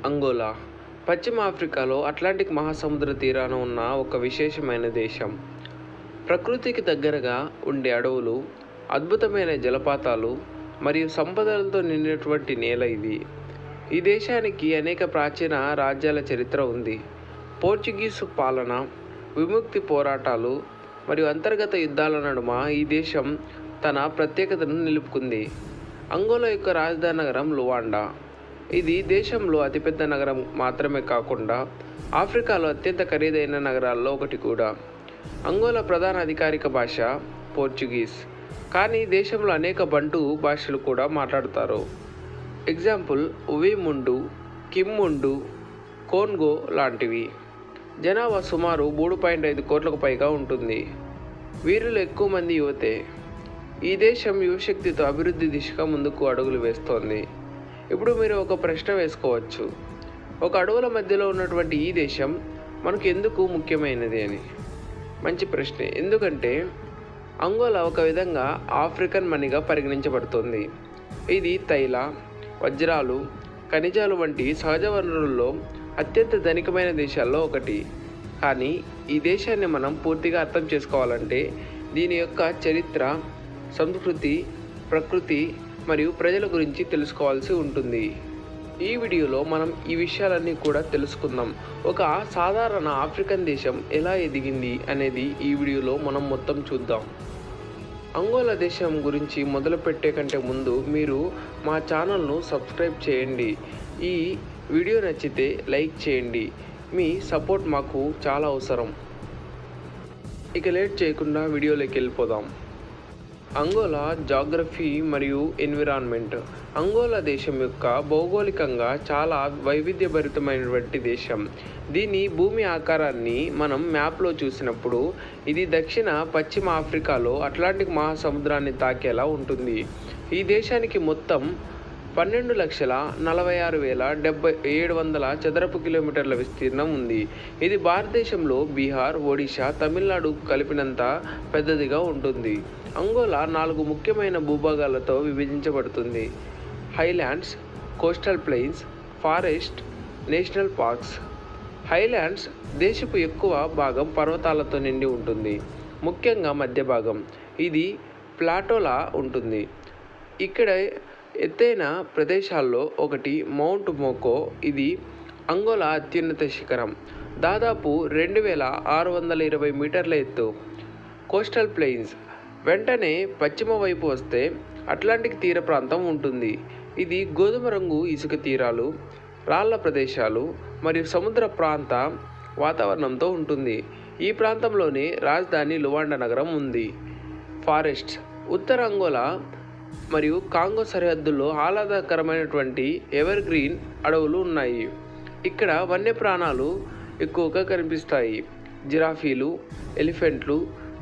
Angola పశ్చిమ ఆఫ్రికాలో Atlantic మహాసముద్ర తీరాన ఉన్న ఒక విశేషమైన దేశం. ప్రకృతికి దగ్గరగా ఉండే అడవులు, అద్భుతమైన జలపాతాలు మరియు సంపదలతో నిండినటువంటి నేల ఇది. ఈ దేశానికి అనేక ప్రాచీన రాజ్యాల చరిత్ర ఉంది. పోర్చుగీసు పాలన, విముక్తి పోరాటాలు మరియు అంతర్గత యుద్ధాల నడుమ ఈ దేశం తన ప్రత్యేకతను నిలుపుకుంది. అంగోలా యొక్క రాజధాని నగరం లువాండా. ఇది దేశంలో అతిపెద్ద నగరం మాత్రమే కాకుండా ఆఫ్రికాలో అత్యంత ఖరీదైన నగరాల్లో ఒకటి కూడా. అంగోలా ప్రధాన అధికారిక భాష పోర్చుగీస్, కానీ దేశంలో అనేక బంటు భాషలు కూడా మాట్లాడతారు. ఎగ్జాంపుల్ ఉవిముండు, కిమ్ముండు, కోన్గో లాంటివి. జనాభా సుమారు 3.5 కోట్లకు పైగా ఉంటుంది. వీరిలో ఎక్కువ మంది యువతే. ఈ దేశం యువశక్తితో అభివృద్ధి దిశగా ముందుకు అడుగులు వేస్తోంది. ఇప్పుడు మీరు ఒక ప్రశ్న వేసుకోవచ్చు, ఒక అడవుల మధ్యలో ఉన్నటువంటి ఈ దేశం మనకు ఎందుకు ముఖ్యమైనది అని. మంచి ప్రశ్నే, ఎందుకంటే అంగోలా ఒక విధంగా ఆఫ్రికన్ మనీగా పరిగణించబడుతుంది. ఇది తైల, వజ్రాలు, ఖనిజాలు వంటి సహజ వనరుల్లో అత్యంత ధనికమైన దేశాల్లో ఒకటి. కానీ ఈ దేశాన్ని మనం పూర్తిగా అర్థం చేసుకోవాలంటే దీని యొక్క చరిత్ర, సంస్కృతి, ప్రకృతి మరియు ప్రజల గురించి తెలుసుకోవాల్సి ఉంటుంది. ఈ వీడియోలో మనం ఈ విషయాలన్నీ కూడా తెలుసుకుందాం. ఒక సాధారణ ఆఫ్రికన్ దేశం ఎలా ఎదిగింది అనేది ఈ వీడియోలో మనం మొత్తం చూద్దాం. అంగోలా దేశం గురించి మొదలు పెట్టే కంటే ముందు మీరు మా ఛానల్ను సబ్స్క్రైబ్ చేయండి. ఈ వీడియో నచ్చితే లైక్ చేయండి. మీ సపోర్ట్ మాకు చాలా అవసరం. ఇక లేట్ చేయకుండా వీడియోలోకి వెళ్ళిపోదాం. అంగోలా జాగ్రఫీ మరియు ఎన్విరాన్మెంట్. అంగోలా దేశం యొక్క భౌగోళికంగా చాలా వైవిధ్యభరితమైనటువంటి దేశం. దీని భూమి ఆకారాన్ని మనం మ్యాప్లో చూసినప్పుడు ఇది పశ్చిమ ఆఫ్రికాలో అట్లాంటిక్ మహాసముద్రాన్ని తాకేలా ఉంటుంది. ఈ దేశానికి మొత్తం 12,46,700 చదరపు కిలోమీటర్ల విస్తీర్ణం ఉంది. ఇది భారతదేశంలో బీహార్, ఒడిశా, తమిళనాడు కలిపినంత పెద్దదిగా ఉంటుంది. అంగోలా 4 ముఖ్యమైన భూభాగాలతో విభజించబడుతుంది: highlands, coastal plains, forest, national parks. Highlands దేశపు ఎక్కువ భాగం పర్వతాలతో నిండి ఉంటుంది, ముఖ్యంగా మధ్య భాగం. ఇది ప్లాటోలా ఉంటుంది. ఇక్కడ ఎత్తైన ప్రదేశాల్లో ఒకటి మౌంట్ మోకో. ఇది అంగోలా అత్యున్నత శిఖరం, దాదాపు 2,620 మీటర్ల ఎత్తు. కోస్టల్ ప్లెయిన్స్ వెంటనే పశ్చిమ వైపు వస్తే అట్లాంటిక్ తీర ప్రాంతం ఉంటుంది. ఇది గోధుమ రంగు ఇసుక తీరాలు, రాళ్ల ప్రదేశాలు మరియు సముద్ర ప్రాంత వాతావరణంతో ఉంటుంది. ఈ ప్రాంతంలోనే రాజధాని లువాండా నగరం ఉంది. ఫారెస్ట్స్ ఉత్తర అంగోలా మరియు కాంగో సరిహద్దుల్లో ఆహ్లాదకరమైనటువంటి ఎవర్ గ్రీన్ అడవులు ఉన్నాయి. ఇక్కడ వన్యప్రాణాలు ఎక్కువగా కనిపిస్తాయి. జిరాఫీలు, ఎలిఫెంట్లు,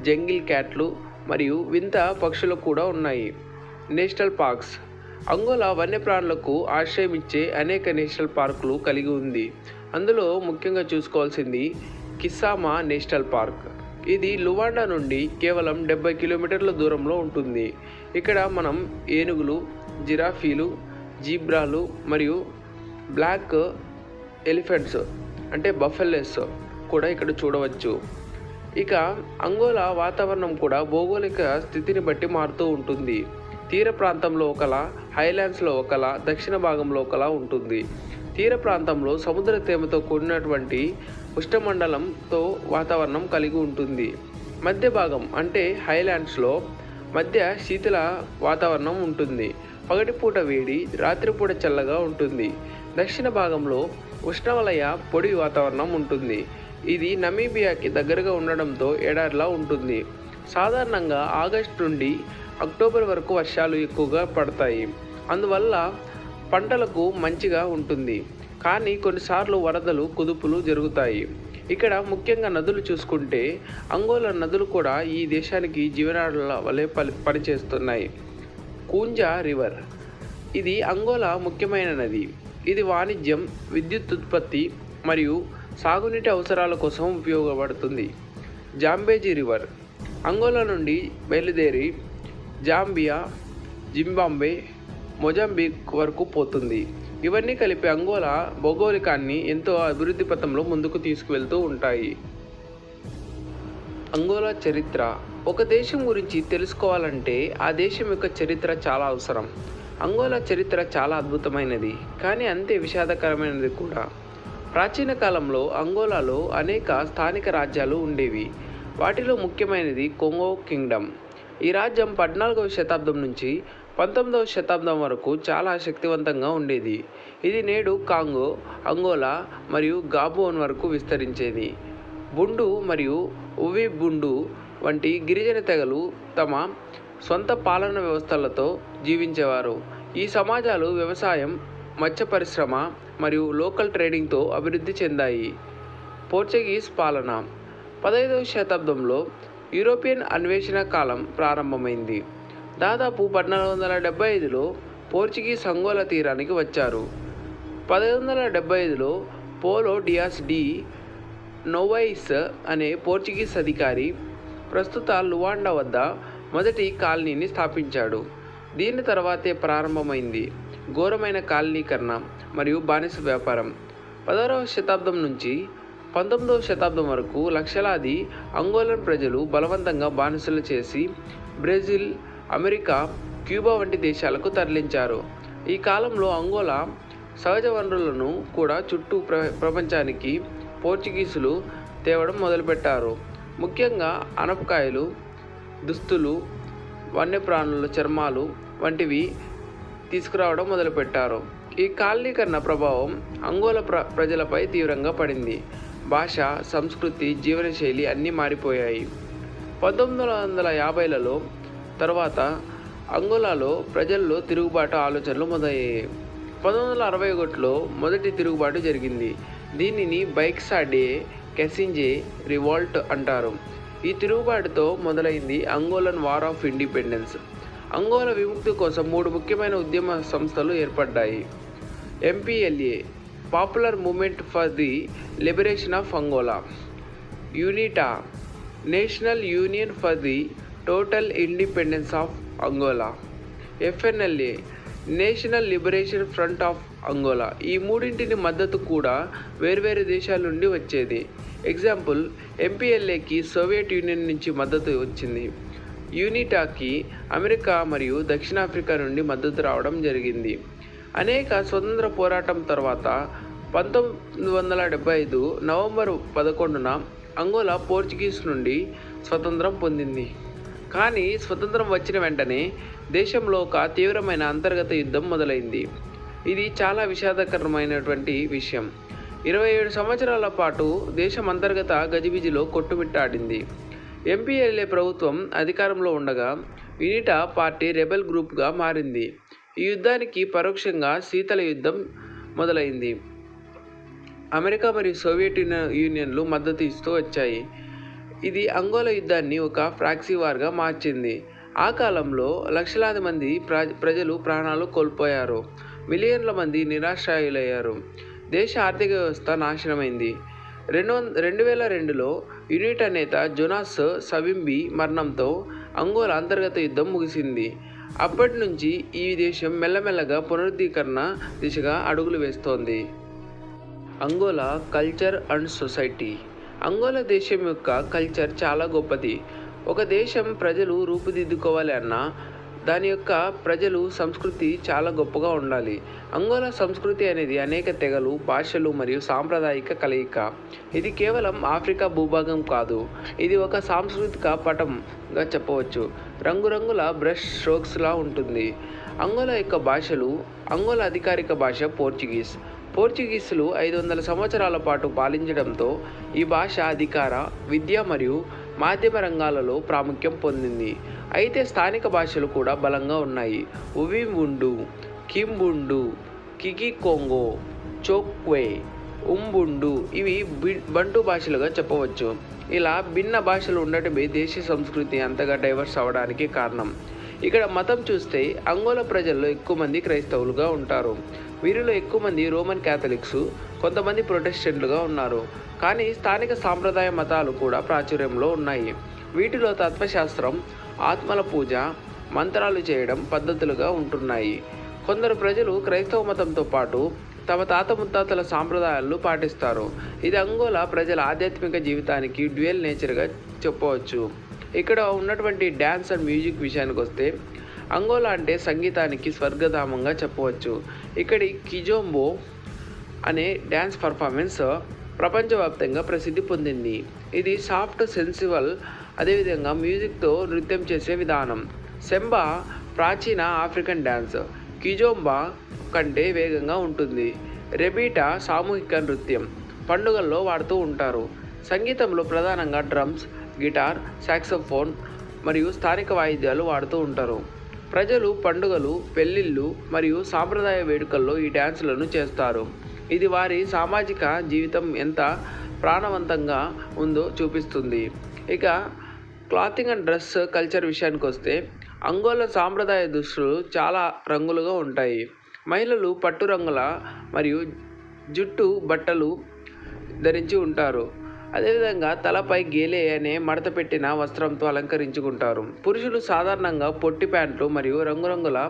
జంగిల్ క్యాట్లు మరియు వింత పక్షులు కూడా ఉన్నాయి. నేషనల్ పార్క్స్ అంగోలా వన్యప్రాణులకు ఆశ్రయం ఇచ్చే అనేక నేషనల్ పార్కులు కలిగి ఉంది. అందులో ముఖ్యంగా చూసుకోవాల్సింది కిస్సామా నేషనల్ పార్క్. ఇది లువాండా నుండి కేవలం 70 కిలోమీటర్ల దూరంలో ఉంటుంది. ఇక్కడ మనం ఏనుగులు, జిరాఫీలు, జీబ్రాలు మరియు బ్లాక్ ఎలిఫెంట్స్ అంటే బఫెలోస్ కూడా ఇక్కడ చూడవచ్చు. ఇక అంగోలా వాతావరణం కూడా భౌగోళిక స్థితిని బట్టి మారుతూ ఉంటుంది. తీర ప్రాంతంలో ఒకలా, హైలాండ్స్లో ఒకలా, దక్షిణ భాగంలో ఒకలా ఉంటుంది. తీర ప్రాంతంలో సముద్ర తేమతో కూడినటువంటి ఉష్ణమండలంతో వాతావరణం కలిగి ఉంటుంది. మధ్య భాగం అంటే హైలాండ్స్లో మధ్య శీతల వాతావరణం ఉంటుంది. పగటిపూట వేడి, రాత్రిపూట చల్లగా ఉంటుంది. దక్షిణ భాగంలో ఉష్ణవలయ పొడి వాతావరణం ఉంటుంది. ఇది నమీబియాకి దగ్గరగా ఉండడంతో ఎడారిలా ఉంటుంది. సాధారణంగా ఆగస్టు నుండి అక్టోబర్ వరకు వర్షాలు ఎక్కువగా పడతాయి. అందువల్ల పంటలకు మంచిగా ఉంటుంది. కానీ కొన్నిసార్లు వరదలు, కుదుపులు జరుగుతాయి. ఇక్కడ ముఖ్యంగా నదులు చూసుకుంటే అంగోలా నదులు కూడా ఈ దేశానికి జీవనాడుల వలె పనిచేస్తున్నాయి. కూంజా రివర్ ఇది అంగోలా ముఖ్యమైన నది. ఇది వాణిజ్యం, విద్యుత్ ఉత్పత్తి మరియు సాగునీటి అవసరాల కోసం ఉపయోగపడుతుంది. జాంబేజీ రివర్ అంగోలా నుండి బయలుదేరి జాంబియా, జింబాబ్వే, మొజాంబిక్ వరకు పోతుంది. ఇవన్నీ కలిపి అంగోలా భౌగోళికాన్ని ఎంతో అభివృద్ధి పథంలో ముందుకు తీసుకువెళ్తూ ఉంటాయి. అంగోలా చరిత్ర. ఒక దేశం గురించి తెలుసుకోవాలంటే ఆ దేశం యొక్క చరిత్ర చాలా అవసరం. అంగోలా చరిత్ర చాలా అద్భుతమైనది, కానీ అంతే విషాదకరమైనది కూడా. ప్రాచీన కాలంలో అంగోలాలో అనేక స్థానిక రాజ్యాలు ఉండేవి. వాటిలో ముఖ్యమైనది కొంగో కింగ్డమ్. ఈ రాజ్యం 14వ శతాబ్దం నుంచి 19వ శతాబ్దం వరకు చాలా శక్తివంతంగా ఉండేది. ఇది నేడు కాంగో, అంగోలా మరియు గాబోన్ వరకు విస్తరించేది. బుండు మరియు ఉవిబుండు వంటి గిరిజన తెగలు తమ సొంత పాలన వ్యవస్థలతో జీవించేవారు. ఈ సమాజాలు వ్యవసాయం, మత్స్య పరిశ్రమ మరియు లోకల్ ట్రేడింగ్తో అభివృద్ధి చెందాయి. పోర్చుగీస్ పాలన. 15వ శతాబ్దంలో యూరోపియన్ అన్వేషణ కాలం ప్రారంభమైంది. దాదాపు 1475లో పోర్చుగీస్ అంగోలా తీరానికి వచ్చారు. 1575లో పోలో డియాస్ డి నోవైస్ అనే పోర్చుగీస్ అధికారి ప్రస్తుత లువాండా వద్ద మొదటి కాలనీని స్థాపించాడు. దీని తర్వాతే ప్రారంభమైంది ఘోరమైన కాలనీకరణ మరియు బానిస వ్యాపారం. 16వ శతాబ్దం నుంచి 19వ శతాబ్దం వరకు లక్షలాది అంగోలన్ ప్రజలు బలవంతంగా బానిసలు చేసి బ్రెజిల్, అమెరికా, క్యూబా వంటి దేశాలకు తరలించారు. ఈ కాలంలో అంగోలా సహజ వనరులను కూడా చుట్టూ ప్రపంచానికి పోర్చుగీసులు తేవడం మొదలుపెట్టారు. ముఖ్యంగా ఆనపకాయలు, దుస్తులు, వన్యప్రాణుల చర్మాలు వంటివి తీసుకురావడం మొదలుపెట్టారు. ఈ కాలనీకరణ ప్రభావం అంగోలా ప్రజలపై తీవ్రంగా పడింది. భాష, సంస్కృతి, జీవనశైలి అన్నీ మారిపోయాయి. 1950లలో తర్వాత అంగోలాలో ప్రజల్లో తిరుగుబాటు ఆలోచనలు మొదలయ్యాయి. 1961లో మొదటి తిరుగుబాటు జరిగింది. దీనిని బైక్సా డే కెసింజే రివాల్ట్ అంటారు. ఈ తిరుగుబాటుతో మొదలైంది Angolan War of Independence. Angola విముక్తి కోసం 3 ముఖ్యమైన ఉద్యమ సంస్థలు ఏర్పడ్డాయి. MPLA Popular Movement for the Liberation of Angola, UNITA National Union for the Total Independence of Angola, FNLA National Liberation Front of Angola. ఈ మూడింటిని మద్దతు కూడా వేర్వేరు దేశాల నుండి వచ్చేది. ఎగ్జాంపుల్, ఎంపీఎల్ఏకి సోవియట్ యూనియన్ నుంచి మద్దతు వచ్చింది. యూనిటాకి అమెరికా మరియు దక్షిణాఫ్రికా నుండి మద్దతు రావడం జరిగింది. అనేక స్వతంత్ర పోరాటం తర్వాత 1975 నవంబర్ 11న అంగోలా పోర్చుగీస్ నుండి స్వతంత్రం పొందింది. కానీ స్వతంత్రం వచ్చిన వెంటనే దేశంలో ఒక తీవ్రమైన అంతర్గత యుద్ధం మొదలైంది. ఇది చాలా విషాదకరమైనటువంటి విషయం. 27 సంవత్సరాల పాటు దేశం అంతర్గత గజిబిజిలో కొట్టుమిట్టాడింది. ఎంపీఎల్ఏ ప్రభుత్వం అధికారంలో ఉండగా యూనిటా పార్టీ రెబెల్ గ్రూప్గా మారింది. ఈ యుద్ధానికి పరోక్షంగా శీతల యుద్ధం మొదలైంది. అమెరికా మరియు సోవియట్ యూనియన్లు మద్దతు ఇస్తూ వచ్చాయి. ఇది అంగోలా యుద్ధాన్ని ఒక ప్రాక్సీ వార్గా మార్చింది. ఆ కాలంలో లక్షలాది మంది ప్రజలు ప్రాణాలు కోల్పోయారు. మిలియన్ల మంది నిరాశ్రయులయ్యారు. దేశ ఆర్థిక వ్యవస్థ నాశనమైంది. 2002లో యూనిటా నేత జోనాస్ సవింబి మరణంతో అంగోలా అంతర్గత యుద్ధం ముగిసింది. అప్పటి నుంచి ఈ దేశం మెల్లమెల్లగా పునరుద్ధీకరణ దిశగా అడుగులు వేస్తోంది. Angola culture and society. Angola దేశం యొక్క కల్చర్ చాలా గొప్పది. ఒక దేశం ప్రజలు రూపుదిద్దుకోవాలి అన్నా దాని యొక్క ప్రజలు సంస్కృతి చాలా గొప్పగా ఉండాలి. అంగోలా సంస్కృతి అనేది అనేక తెగలు, భాషలు మరియు సాంప్రదాయిక కలయిక. ఇది కేవలం ఆఫ్రికా భూభాగం కాదు, ఇది ఒక సాంస్కృతిక పటంగా చెప్పవచ్చు. రంగురంగుల బ్రష్ స్ట్రోక్స్లా ఉంటుంది. అంగోలా యొక్క భాషలు. అంగోలా అధికారిక భాష పోర్చుగీస్. పోర్చుగీసులు 500 సంవత్సరాల పాటు పాలించడంతో ఈ భాష అధికార, విద్య మరియు మాధ్యమ రంగాలలో ప్రాముఖ్యం పొందింది. అయితే స్థానిక భాషలు కూడా బలంగా ఉన్నాయి. ఉవిబుండు, కింబుండు, కికికొంగో, చోక్వే, ఉంబుండు ఇవి బంటు భాషలుగా చెప్పవచ్చు. ఇలా భిన్న భాషలు ఉండటమే దేశ సంస్కృతి అంతగా డైవర్స్ అవ్వడానికి కారణం. ఇక్కడ మతం చూస్తే అంగోలా ప్రజల్లో ఎక్కువ మంది క్రైస్తవులుగా ఉంటారు. వీరిలో ఎక్కువ మంది రోమన్ క్యాథలిక్స్, కొంతమంది ప్రొటెస్టెంట్లుగా ఉన్నారు. కానీ స్థానిక సాంప్రదాయ మతాలు కూడా ప్రాచుర్యంలో ఉన్నాయి. వీటిలో తత్వశాస్త్రం, ఆత్మల పూజ, మంత్రాలు చేయడం పద్ధతులుగా ఉంటున్నాయి. కొందరు ప్రజలు క్రైస్తవ మతంతో పాటు తమ తాత ముత్తాతల సాంప్రదాయాలను పాటిస్తారు. ఇది అంగోలా ప్రజల ఆధ్యాత్మిక జీవితానికి డ్యూయల్ నేచర్గా చెప్పవచ్చు. ఇక్కడ ఉన్నటువంటి డ్యాన్స్ అండ్ మ్యూజిక్ విషయానికి వస్తే అంగోలా అంటే సంగీతానికి స్వర్గధామంగా చెప్పవచ్చు. ఇక్కడి కిజోంబో అనే డ్యాన్స్ పర్ఫార్మెన్స్ ప్రపంచవ్యాప్తంగా ప్రసిద్ధి పొందింది. ఇది సాఫ్ట్, సెన్సిబుల్, అదేవిధంగా మ్యూజిక్తో నృత్యం చేసే విధానం. సెంబా ప్రాచీన ఆఫ్రికన్ డ్యాన్స్ కిజోంబా కంటే వేగంగా ఉంటుంది. రెబీటా సామూహిక నృత్యం పండుగల్లో వాడుతూ ఉంటారు. సంగీతంలో ప్రధానంగా డ్రమ్స్, గిటార్, సాక్సోఫోన్ మరియు స్థానిక వాయిద్యాలు వాడుతూ ఉంటారు. ప్రజలు పండుగలు, పెళ్ళిళ్ళు మరియు సాంప్రదాయ వేడుకల్లో ఈ డ్యాన్సులను చేస్తారు. ఇది వారి సామాజిక జీవితం ఎంత ప్రాణవంతంగా ఉందో చూపిస్తుంది. ఇక క్లాతింగ్ అండ్ డ్రెస్ కల్చర్ విషయానికి వస్తే అంగోలా సాంప్రదాయ దుస్తులు చాలా రంగులుగా ఉంటాయి. మహిళలు పట్టు రంగుల మరియు జుట్టు బట్టలు ధరించి ఉంటారు. అదేవిధంగా తలపై గేలే అనే మడత పెట్టిన వస్త్రంతో అలంకరించుకుంటారు. పురుషులు సాధారణంగా పొట్టి ప్యాంట్లు మరియు రంగురంగుల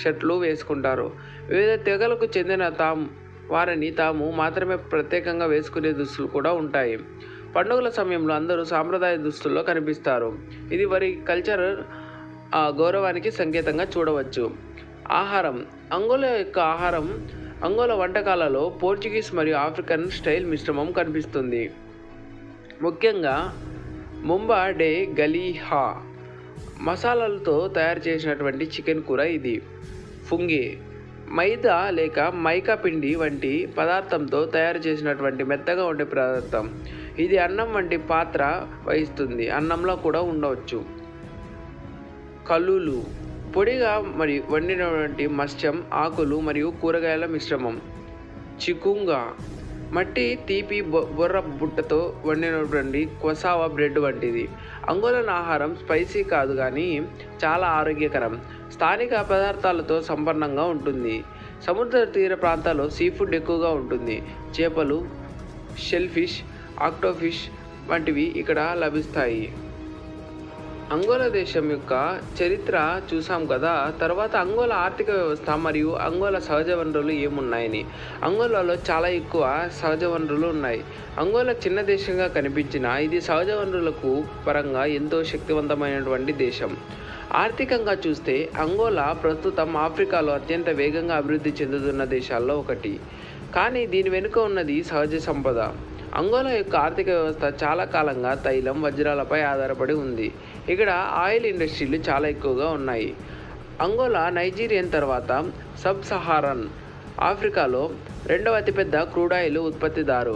షర్ట్లు వేసుకుంటారు. వివిధ తెగలకు చెందిన వారిని తాము మాత్రమే ప్రత్యేకంగా వేసుకునే దుస్తులు కూడా ఉంటాయి. పండుగల సమయంలో అందరూ సాంప్రదాయ దుస్తుల్లో కనిపిస్తారు. ఇది వారి కల్చర్ గౌరవానికి సంకేతంగా చూడవచ్చు. ఆహారం అంగోలా యొక్క ఆహారం అంగోలా వంటకాలలో పోర్చుగీస్ మరియు ఆఫ్రికన్ స్టైల్ మిశ్రమం కనిపిస్తుంది. ముఖ్యంగా ముంబా డే గలీహా మసాలాలతో తయారు చేసినటువంటి చికెన్ కూర. ఇది ఫుంగే మైదా లేక మైకా పిండి వంటి పదార్థంతో తయారు చేసినటువంటి మెత్తగా ఉండే పదార్థం. ఇది అన్నం వంటి పాత్ర వహిస్తుంది. అన్నంలో కూడా ఉండవచ్చు. కలులు పొడిగా మరియు వండినటువంటి మత్స్యం, ఆకులు మరియు కూరగాయల మిశ్రమం. చికుంగా మట్టి, తీపి, బొర్ర బుట్టతో వండినటువంటి కొసావా బ్రెడ్ వంటిది. అంగోలన్ ఆహారం స్పైసీ కాదు కానీ చాలా ఆరోగ్యకరం. స్థానిక పదార్థాలతో సంపన్నంగా ఉంటుంది. సముద్ర తీర ప్రాంతాల్లో సీ ఫుడ్ ఎక్కువగా ఉంటుంది. చేపలు, షెల్ ఫిష్, ఆక్టోఫిష్ వంటివి ఇక్కడ లభిస్తాయి. అంగోలా దేశం యొక్క చరిత్ర చూసాం కదా. తర్వాత అంగోలా ఆర్థిక వ్యవస్థ మరియు అంగోలా సహజ వనరులు ఏమున్నాయని. అంగోలాలో చాలా ఎక్కువ సహజ వనరులు ఉన్నాయి. అంగోలా చిన్న దేశంగా కనిపించినా ఇది సహజ వనరులకు పరంగా ఎంతో శక్తివంతమైనటువంటి దేశం. ఆర్థికంగా చూస్తే అంగోలా ప్రస్తుతం ఆఫ్రికాలో అత్యంత వేగంగా అభివృద్ధి చెందుతున్న దేశాల్లో ఒకటి. కానీ దీని వెనుక ఉన్నది సహజ సంపద. అంగోలా యొక్క ఆర్థిక వ్యవస్థ చాలా కాలంగా తైలం, వజ్రాలపై ఆధారపడి ఉంది. ఇక్కడ ఆయిల్ ఇండస్ట్రీలు చాలా ఎక్కువగా ఉన్నాయి. అంగోలా నైజీరియన్ తర్వాత సబ్ సహారన్ ఆఫ్రికాలో రెండవ అతిపెద్ద క్రూడ్ ఆయిల్ ఉత్పత్తిదారు.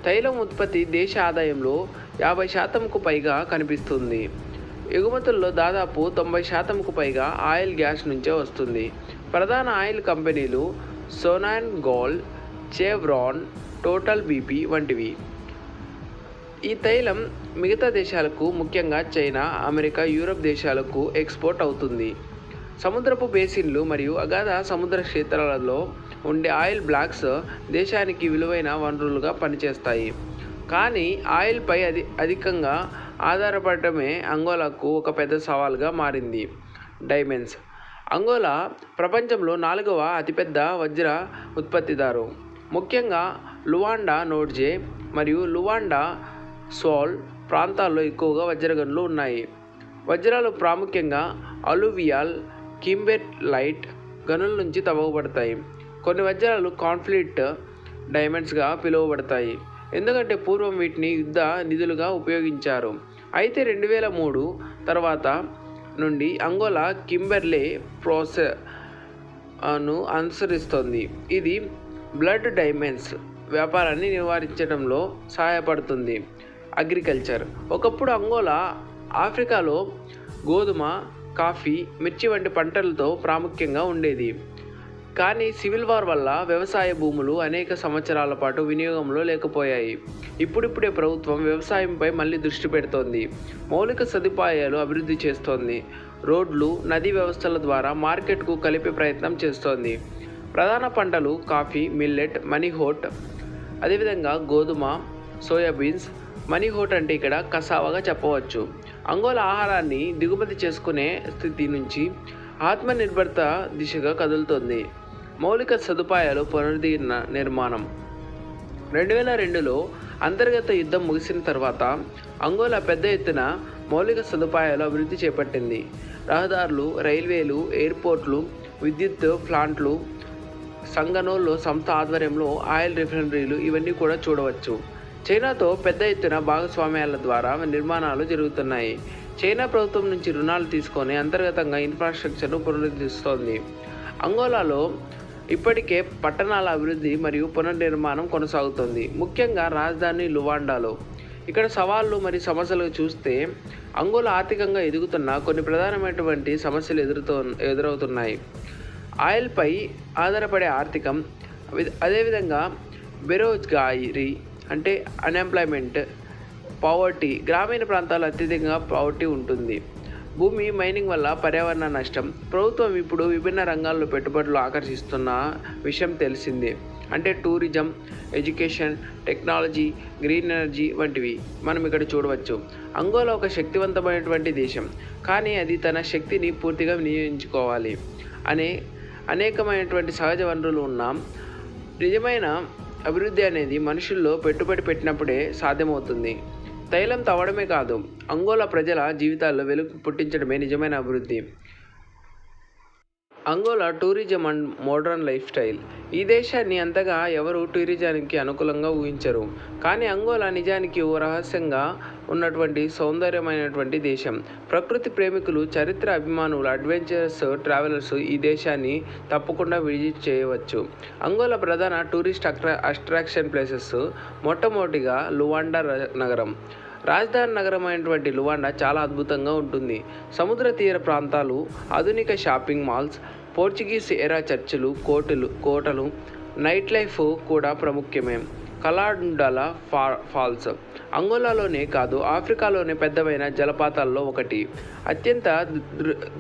తైలం ఉత్పత్తి దేశ ఆదాయంలో 50%కు పైగా కనిపిస్తుంది. ఎగుమతుల్లో దాదాపు 90%కు పైగా ఆయిల్ గ్యాస్ నుంచే వస్తుంది. ప్రధాన ఆయిల్ కంపెనీలు సోనాన్ గోల్డ్, చెవ్రాన్, టోటల్ బీపీ వంటివి. ఈ తైలం మిగతా దేశాలకు, ముఖ్యంగా చైనా, అమెరికా, యూరప్ దేశాలకు ఎక్స్పోర్ట్ అవుతుంది. సముద్రపు బేసిన్లు మరియు అగాధ సముద్ర క్షేత్రాలలో ఉండే ఆయిల్ బ్లాక్స్ దేశానికి విలువైన వనరులుగా పనిచేస్తాయి. కానీ ఆయిల్పై అధికంగా ఆధారపడటమే అంగోలాకు ఒక పెద్ద సవాల్గా మారింది. డైమండ్స్ అంగోలా ప్రపంచంలో 4వ అతిపెద్ద వజ్ర ఉత్పత్తిదారు. ముఖ్యంగా లువాండా నోర్జే మరియు లువాండా సోల్ ప్రాంతాల్లో ఎక్కువగా వజ్రగనులు ఉన్నాయి. వజ్రాలు ప్రాముఖ్యంగా అలువియల్, కింబెర్లైట్ గనుల నుంచి తవ్వబడతాయి. కొన్ని వజ్రాలు కాన్ఫ్లిక్ట్ డైమండ్స్గా పిలువబడతాయి ఎందుకంటే పూర్వం వీటిని యుద్ధ నిధులుగా ఉపయోగించారు. అయితే 2003 తర్వాత నుండి అంగోలా కింబెర్లే ప్రాసెస్ను అనుసరిస్తోంది. ఇది బ్లడ్ డైమండ్స్ వ్యాపారాన్ని నివారించడంలో సహాయపడుతుంది. అగ్రికల్చర్ ఒకప్పుడు అంగోలా ఆఫ్రికాలో గోధుమ, కాఫీ, మిర్చి వంటి పంటలతో ప్రాముఖ్యంగా ఉండేది. కానీ సివిల్ వార్ వల్ల వ్యవసాయ భూములు అనేక సంవత్సరాల పాటు వినియోగంలో లేకపోయాయి. ఇప్పుడిప్పుడే ప్రభుత్వం వ్యవసాయంపై మళ్ళీ దృష్టి పెడుతోంది. మౌలిక సదుపాయాలు అభివృద్ధి చేస్తోంది. రోడ్లు, నదీ వ్యవస్థల ద్వారా మార్కెట్కు కలిపే ప్రయత్నం చేస్తోంది. ప్రధాన పంటలు కాఫీ, మిల్లెట్, మనీహోట్, అదేవిధంగా గోధుమ, సోయాబీన్స్. మనీహోట్ అంటే ఇక్కడ కసావగా చెప్పవచ్చు. అంగోలా ఆహారాన్ని దిగుమతి చేసుకునే స్థితి నుంచి ఆత్మనిర్భరత దిశగా కదులుతోంది. మౌలిక సదుపాయాలు నిర్మాణం. 2002లో అంతర్గత యుద్ధం ముగిసిన తర్వాత అంగోలా పెద్ద ఎత్తున మౌలిక సదుపాయాలు అభివృద్ధి చేపట్టింది. రహదారులు, రైల్వేలు, ఎయిర్పోర్ట్లు, విద్యుత్ ప్లాంట్లు, సంగనోలో సంస్థ ఆధ్వర్యంలో ఆయిల్ రిఫైనరీలు ఇవన్నీ కూడా చూడవచ్చు. చైనాతో పెద్ద ఎత్తున భాగస్వామ్యాల ద్వారా నిర్మాణాలు జరుగుతున్నాయి. చైనా ప్రభుత్వం నుంచి రుణాలు తీసుకొని అంతర్గతంగా ఇన్ఫ్రాస్ట్రక్చర్ను పునరుద్ధరిస్తోంది. అంగోలాలో ఇప్పటికే పట్టణాల అభివృద్ధి మరియు పునర్నిర్మాణం కొనసాగుతోంది, ముఖ్యంగా రాజధాని లువాండాలో. ఇక్కడ సవాళ్లు మరియు సమస్యలు చూస్తే అంగోలా ఆర్థికంగా ఎదుగుతున్న కొన్ని ప్రధానమైనటువంటి సమస్యలు ఎదురవుతున్నాయి. ఆయిల్పై ఆధారపడే ఆర్థికం, అదేవిధంగా బేరోజ్గారీ అంటే అన్ఎంప్లాయ్మెంట్, పావర్టీ. గ్రామీణ ప్రాంతాల్లో అత్యధికంగా పావర్టీ ఉంటుంది. భూమి మైనింగ్ వల్ల పర్యావరణ నష్టం. ప్రభుత్వం ఇప్పుడు విభిన్న రంగాల్లో పెట్టుబడులు ఆకర్షిస్తున్న విషయం తెలిసిందే. అంటే tourism, education, technology, green energy వంటివి మనం ఇక్కడ చూడవచ్చు. అంగోలా ఒక శక్తివంతమైనటువంటి దేశం, కానీ అది తన శక్తిని పూర్తిగా వినియోగించుకోవాలి. అనేకమైనటువంటి సహజ వనరులు ఉన్న నిజమైన అభివృద్ధి అనేది మనుషుల్లో పెట్టుబడి పెట్టినప్పుడే సాధ్యమవుతుంది. తైలం తవ్వడమే కాదు, అంగోలా ప్రజల జీవితాల్లో వెలుగు పుట్టించడమే నిజమైన అభివృద్ధి. Angola tourism and modern life style. ఈ దేశాన్ని అంతగా ఎవరు టూరిజానికి అనుకూలంగా ఊహించరు, కానీ అంగోలా నిజానికి ఓ రహస్యంగా ఉన్నటువంటి సౌందర్యమైనటువంటి దేశం. ప్రకృతి ప్రేమికులు, చరిత్ర అభిమానులు, అడ్వెంచరస్ ట్రావెలర్స్ ఈ దేశాన్ని తప్పకుండా విజిట్ చేయవచ్చు. అంగోలా ప్రధాన టూరిస్ట్ అట్రాక్షన్ ప్లేసెస్. మొట్టమొదటిగా లువాండా నగరం. రాజధాని నగరం అయినటువంటి లువాండా చాలా అద్భుతంగా ఉంటుంది. సముద్ర తీర ప్రాంతాలు, ఆధునిక షాపింగ్ మాల్స్, పోర్చుగీస్ ఎరా చర్చిలు, కోటలు, నైట్ లైఫ్ కూడా ప్రాముఖ్యమే. కలాండాల ఫాల్స్ అంగోలాలోనే కాదు, ఆఫ్రికాలోనే పెద్దమైన జలపాతాల్లో ఒకటి. అత్యంత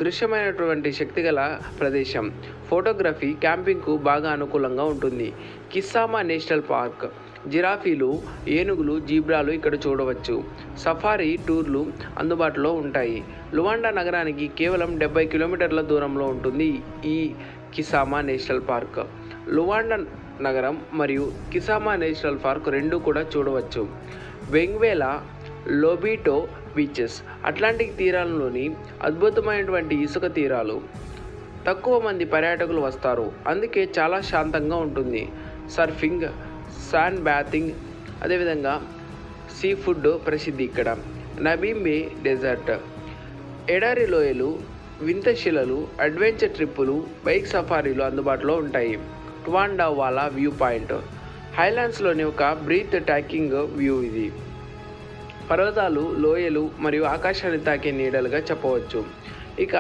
దృశ్యమైనటువంటి శక్తిగల ప్రదేశం. ఫోటోగ్రఫీ, క్యాంపింగ్కు బాగా అనుకూలంగా ఉంటుంది. కిస్సామా నేషనల్ పార్క్. జిరాఫీలు, ఏనుగులు, జీబ్రాలు ఇక్కడ చూడవచ్చు. సఫారీ టూర్లు అందుబాటులో ఉంటాయి. లువాండా నగరానికి కేవలం 70 కిలోమీటర్ల దూరంలో ఉంటుంది ఈ కిసామా నేషనల్ పార్క్. లువాండా నగరం మరియు కిసామా నేషనల్ పార్క్ రెండూ కూడా చూడవచ్చు. బెంగ్వేలా, లోబిటో బీచెస్ అట్లాంటిక్ తీరాలలోని అద్భుతమైనటువంటి ఇసుక తీరాలు. తక్కువ మంది పర్యాటకులు వస్తారు, అందుకే చాలా శాంతంగా ఉంటుంది. సర్ఫింగ్, శాండ్ బాతింగ్, అదేవిధంగా సీ ఫుడ్ ప్రసిద్ధి ఇక్కడ. నబీంబే డెజర్ట్, ఎడారి లోయలు, వింత శిలలు, అడ్వెంచర్ ట్రిప్పులు, బైక్ సఫారీలు అందుబాటులో ఉంటాయి. ట్వాండా వాలా వ్యూ పాయింట్, హైలాండ్స్లోని ఒక బ్రీత్ టాకింగ్ వ్యూ ఇది. పర్వతాలు, లోయలు మరియు ఆకాశాన్ని తాకే నీడలుగా చెప్పవచ్చు. ఇక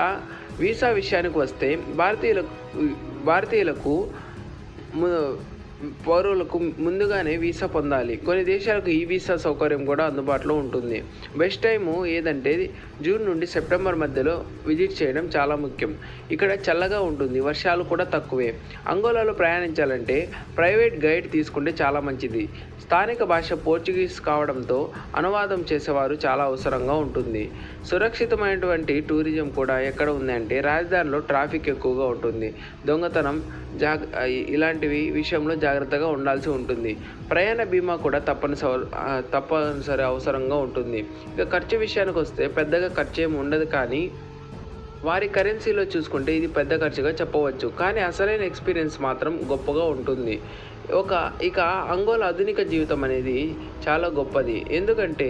వీసా విషయానికి వస్తే భారతీయులకు పౌరులకు ముందుగానే వీసా పొందాలి. కొన్ని దేశాలకు ఈ వీసా సౌకర్యం కూడా అందుబాటులో ఉంటుంది. బెస్ట్ టైము ఏదంటే జూన్ నుండి సెప్టెంబర్ మధ్యలో విజిట్ చేయడం చాలా ముఖ్యం. ఇక్కడ చల్లగా ఉంటుంది, వర్షాలు కూడా తక్కువే. అంగోలాలో ప్రయాణించాలంటే ప్రైవేట్ గైడ్ తీసుకుంటే చాలా మంచిది. స్థానిక భాష పోర్చుగీస్ కావడంతో అనువాదం చేసేవారు చాలా అవసరంగా ఉంటుంది. సురక్షితమైనటువంటి టూరిజం కూడా ఎక్కడ ఉందంటే రాజధానిలో ట్రాఫిక్ ఎక్కువగా ఉంటుంది. దొంగతనం ఇలాంటివి విషయంలో జాగ్రత్తగా ఉండాల్సి ఉంటుంది. ప్రయాణ బీమా కూడా తప్పనిసరి అవసరంగా ఉంటుంది. ఇక ఖర్చు విషయానికి వస్తే పెద్దగా ఖర్చు ఏమి ఉండదు, కానీ వారి కరెన్సీలో చూసుకుంటే ఇది పెద్ద ఖర్చుగా చెప్పవచ్చు, కానీ అసలైన ఎక్స్పీరియన్స్ మాత్రం గొప్పగా ఉంటుంది. ఇక అంగోలా ఆధునిక జీవితం అనేది చాలా గొప్పది. ఎందుకంటే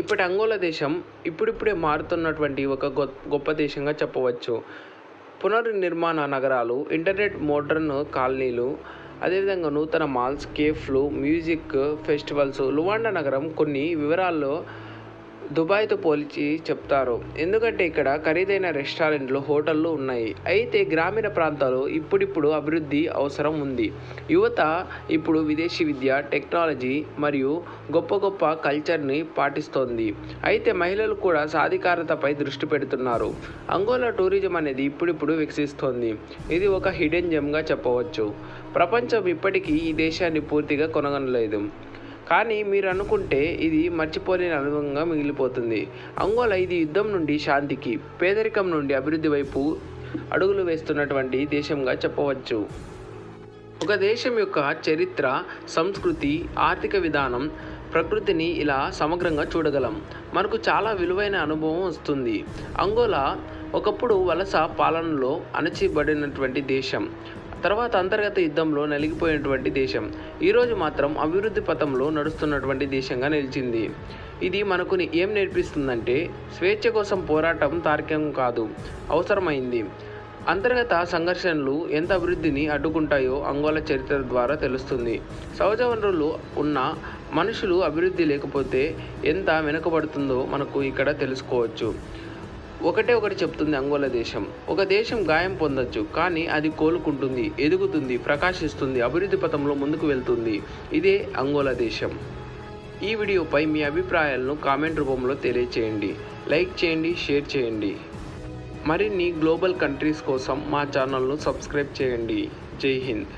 ఇప్పటి అంగోలా దేశం ఇప్పుడిప్పుడే మారుతున్నటువంటి ఒక గొప్ప దేశంగా చెప్పవచ్చు. పునర్నిర్మాణ నగరాలు, ఇంటర్నెట్ మోడర్న్ కాలనీలు, అదేవిధంగా నూతన మాల్స్, కేఫ్లు, మ్యూజిక్ ఫెస్టివల్స్. లువాండా నగరం కొన్ని వివరాల్లో దుబాయ్తో పోల్చి చెప్తారు, ఎందుకంటే ఇక్కడ ఖరీదైన రెస్టారెంట్లు, హోటళ్ళు ఉన్నాయి. అయితే గ్రామీణ ప్రాంతాలు ఇప్పుడిప్పుడు అభివృద్ధి అవసరం ఉంది. యువత ఇప్పుడు విదేశీ విద్య, టెక్నాలజీ మరియు గొప్ప కల్చర్ని పాటిస్తోంది. అయితే మహిళలు కూడా సాధికారతపై దృష్టి పెడుతున్నారు. అంగోలా టూరిజం అనేది ఇప్పుడిప్పుడు వికసిస్తోంది. ఇది ఒక హిడెన్ జెమ్గా చెప్పవచ్చు. ప్రపంచం ఇప్పటికీ ఈ దేశాన్ని పూర్తిగా కొనగనలేదు, కానీ మీరు అనుకుంటే ఇది మర్చిపోలేని అనుభవంగా మిగిలిపోతుంది. అంగోలా ఇది యుద్ధం నుండి శాంతికి, పేదరికం నుండి అభివృద్ధి వైపు అడుగులు వేస్తున్నటువంటి దేశంగా చెప్పవచ్చు. ఒక దేశం యొక్క చరిత్ర, సంస్కృతి, ఆర్థిక విధానం, ప్రకృతిని ఇలా సమగ్రంగా చూడగలం. మనకు చాలా విలువైన అనుభవం వస్తుంది. అంగోలా ఒకప్పుడు వలస పాలనలో అణచిబడినటువంటి దేశం. తర్వాత అంతర్గత యుద్ధంలో నలిగిపోయినటువంటి దేశం. ఈరోజు మాత్రం అభివృద్ధి పథంలో నడుస్తున్నటువంటి దేశంగా నిలిచింది. ఇది మనకు ఏం నేర్పిస్తుందంటే స్వేచ్ఛ కోసం పోరాటం తార్కికం కాదు, అవసరమైంది. అంతర్గత సంఘర్షణలు ఎంత అభివృద్ధిని అడ్డుకుంటాయో అంగోలా చరిత్ర ద్వారా తెలుస్తుంది. సహజ వనరులు ఉన్న మనుషులు అభివృద్ధి లేకపోతే ఎంత వెనుకబడుతుందో మనకు ఇక్కడ తెలుసుకోవచ్చు. ఒకటి చెప్తుంది అంగోలా దేశం. ఒక దేశం గాయం పొందొచ్చు, కానీ అది కోలుకుంటుంది, ఎదుగుతుంది, ప్రకాశిస్తుంది, అభివృద్ధి పథంలో ముందుకు వెళ్తుంది. ఇదే అంగోలా దేశం. ఈ వీడియోపై మీ అభిప్రాయాలను కామెంట్ రూపంలో తెలియచేయండి. లైక్ చేయండి, షేర్ చేయండి. మరిన్ని గ్లోబల్ కంట్రీస్ కోసం మా ఛానల్ను సబ్స్క్రైబ్ చేయండి. జై హింద్.